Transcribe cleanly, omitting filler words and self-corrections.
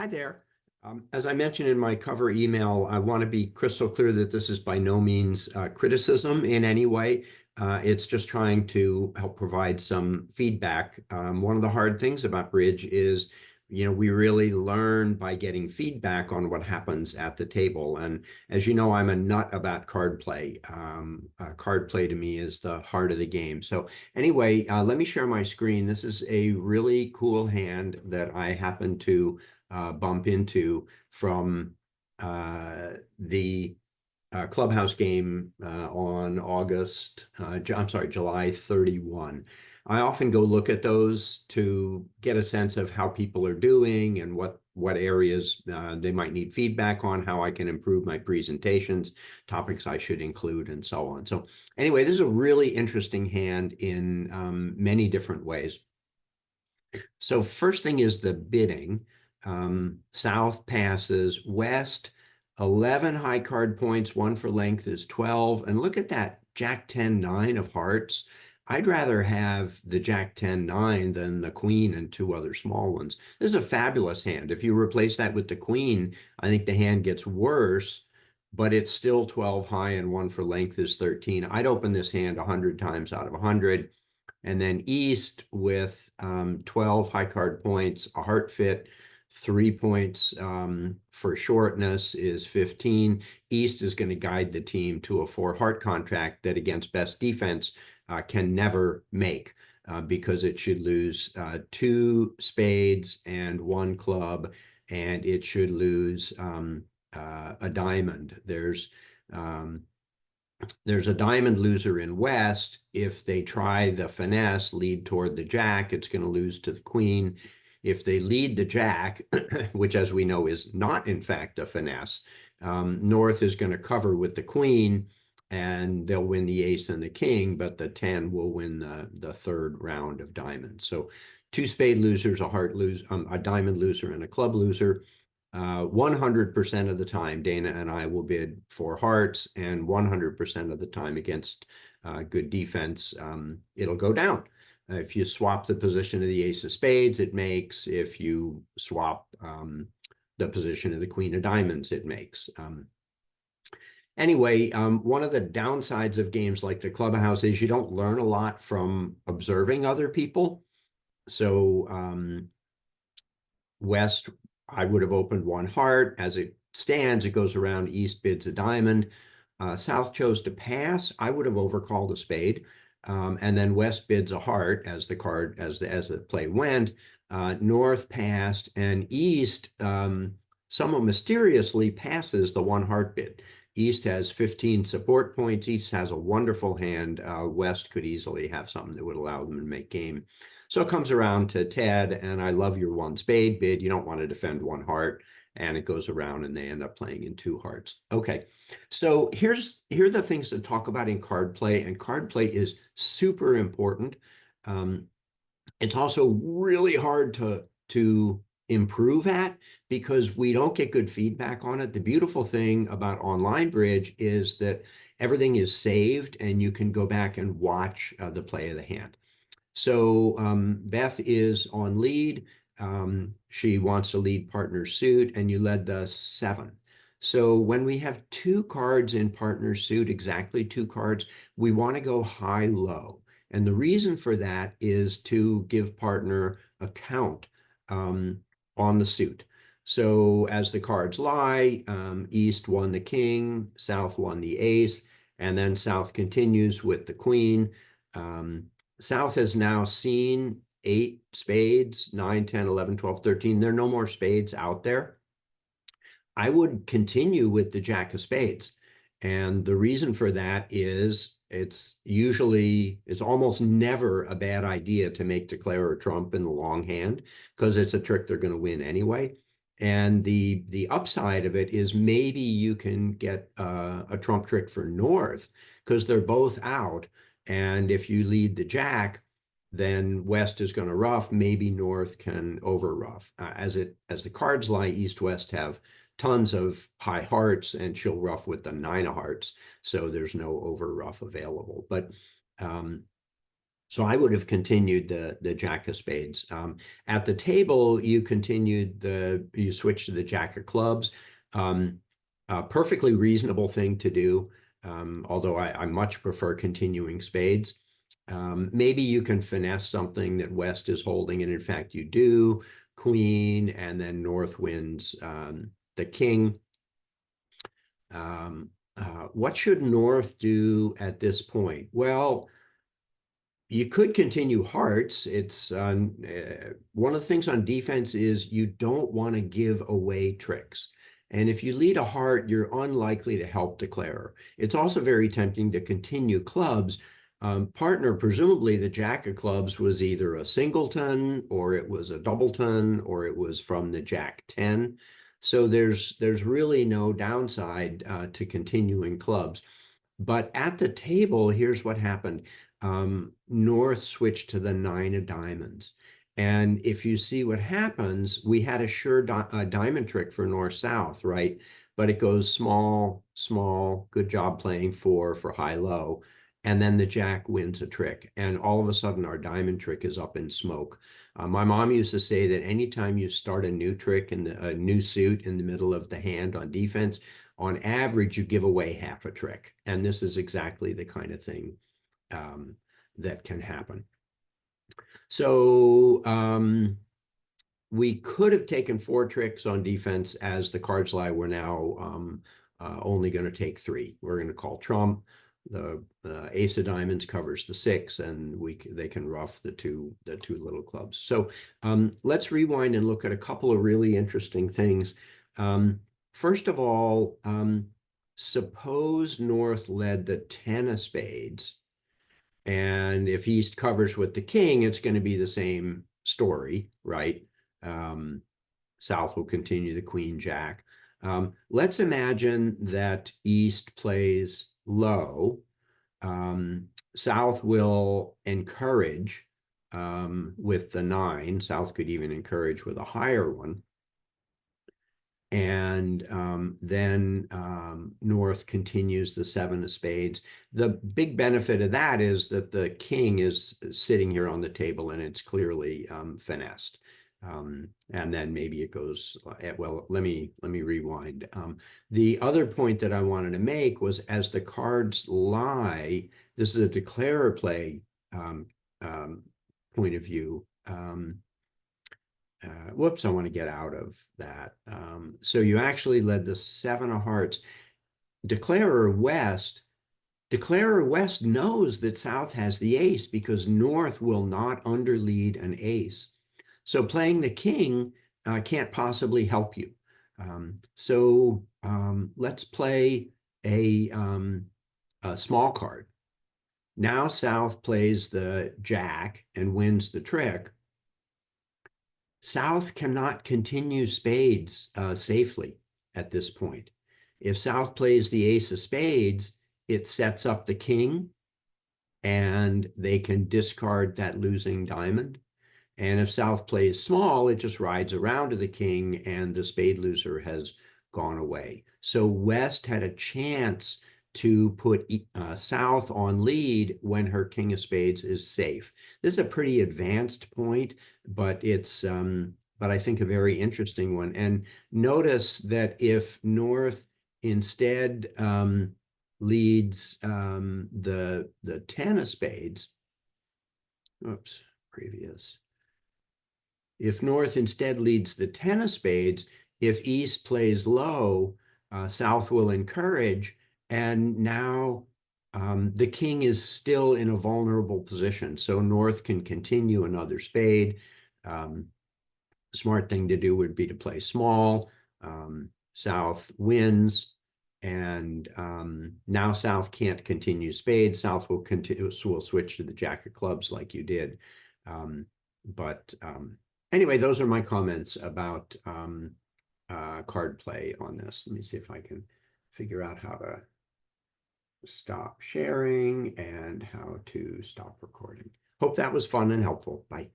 Hi there. As I mentioned in my cover email, I want to be crystal clear that this is by no means criticism in any way. It's just trying to help provide some feedback. One of the hard things about bridge is, we really learn by getting feedback on what happens at the table. And as you know, I'm a nut about card play. Card play to me is the heart of the game. So anyway, let me share my screen. This is a really cool hand that I happen to bump into from the clubhouse game on I'm sorry, July 31. I often go look at those to get a sense of how people are doing and what areas they might need feedback on, how I can improve my presentations, topics I should include, and so on. So anyway, this is a really interesting hand in many different ways. So first thing is the bidding. South passes, West, 11 high card points, one for length is 12. And look at that Jack 10 9 of hearts. I'd rather have the Jack 10 9 than the Queen and two other small ones. This is a fabulous hand. If you replace that with the Queen, I think the hand gets worse, but it's still 12 high and one for length is 13. I'd open this hand 100 times out of 100. And then East with 12 high card points, a heart fit, 3 points for shortness is 15. East is going to guide the team to a 4 heart contract that against best defense can never make because it should lose 2 spades and 1 club, and it should lose a diamond. There's a diamond loser in West. If they try the finesse, lead toward the Jack, it's going to lose to the Queen. If they lead the Jack, which as we know is not in fact a finesse, North is going to cover with the Queen and they'll win the Ace and the King, but the 10 will win the third round of diamonds. So 2 spade losers, a diamond loser, and a club loser. 100% of the time, Dana and I will bid 4 hearts, and 100% of the time against good defense, it'll go down. If you swap the position of the ace of spades, it makes. If you swap the position of the queen of diamonds, it makes. Anyway, one of the downsides of games like the clubhouse is you don't learn a lot from observing other people. So West, I would have opened 1 heart. As it stands, it goes around. East bids a diamond. South chose to pass. I would have overcalled a spade. And then West bids a heart as the play went. North passed, and East somewhat mysteriously passes the 1 heart bid. East has 15 support points. East has a wonderful hand. West could easily have something that would allow them to make game. So it comes around to Ted, and I love your 1 spade bid. You don't want to defend 1 heart, and it goes around, and they end up playing in 2 hearts. Okay, so here are the things to talk about in card play, and card play is super important. It's also really hard to improve at because we don't get good feedback on it. The beautiful thing about online bridge is that everything is saved, and you can go back and watch the play of the hand. So Beth is on lead. She wants to lead partner suit, and you led the 7. So when we have 2 cards in partner suit, exactly 2 cards, we want to go high-low. And the reason for that is to give partner a count on the suit. So as the cards lie, East won the king, South won the ace, and then South continues with the queen. South has now seen 8 spades, 9, 10, 11, 12, 13. There are no more spades out there. I would continue with the Jack of spades. And the reason for that is it's almost never a bad idea to make declare or trump in the long hand because it's a trick they're going to win anyway. And the upside of it is maybe you can get a trump trick for North because they're both out. And if you lead the Jack, then West is going to ruff. Maybe North can over ruff. As the cards lie, East West have tons of high hearts, and she'll ruff with the 9 of hearts. So there's no over ruff available. But So I would have continued the jack of spades. At the table, you switched to the jack of clubs. A perfectly reasonable thing to do, although I much prefer continuing spades. Maybe you can finesse something that West is holding, and in fact you do, queen, and then North wins the king. What should North do at this point? Well, you could continue hearts. It's one of the things on defense is you don't want to give away tricks. And if you lead a heart, you're unlikely to help declarer. It's also very tempting to continue clubs. Partner, presumably the jack of clubs was either a singleton or it was a doubleton or it was from the jack 10. So there's really no downside to continuing clubs. But at the table, here's what happened. North switched to the 9 of diamonds. And if you see what happens, we had a sure diamond trick for north-south, right? But it goes small, small, good job playing 4 for high-low. And then the jack wins a trick. And all of a sudden, our diamond trick is up in smoke. My mom used to say that anytime you start a new trick in a new suit in the middle of the hand on defense, on average, you give away half a trick. And this is exactly the kind of thing that can happen. So we could have taken 4 tricks on defense. As the cards lie, we're now only going to take 3. We're going to call trump. The ace of diamonds covers the 6, and they can ruff the two little clubs. So let's rewind and look at a couple of really interesting things. First of all, suppose North led the 10 of spades, and if East covers with the king, it's going to be the same story, right? South will continue the queen jack. Let's imagine that East plays low. South will encourage with the 9. South could even encourage with a higher one. And then North continues the 7 of spades. The big benefit of that is that the king is sitting here on the table and it's clearly finessed. And then maybe it goes, well, let me rewind. The other point that I wanted to make was as the cards lie, this is a declarer play point of view. Whoops, I want to get out of that. So you actually led the 7 of hearts. Declarer West knows that South has the ace because North will not underlead an ace. So playing the king can't possibly help you. So let's play a small card. Now South plays the jack and wins the trick. South cannot continue spades safely at this point. If South plays the ace of spades, it sets up the king and they can discard that losing diamond. And if South plays small, it just rides around to the king and the spade loser has gone away. So West had a chance to put South on lead when her king of spades is safe. This is a pretty advanced point, but it's but I think a very interesting one. And notice that if North instead leads the 10 of spades, oops, previous. If North instead leads the 10 of spades, if East plays low, South will encourage, and now the king is still in a vulnerable position. So North can continue another spade. Smart thing to do would be to play small. South wins, and now South can't continue spades. South will switch to the jack of clubs like you did. Anyway, those are my comments about card play on this. Let me see if I can figure out how to stop sharing and how to stop recording. Hope that was fun and helpful. Bye.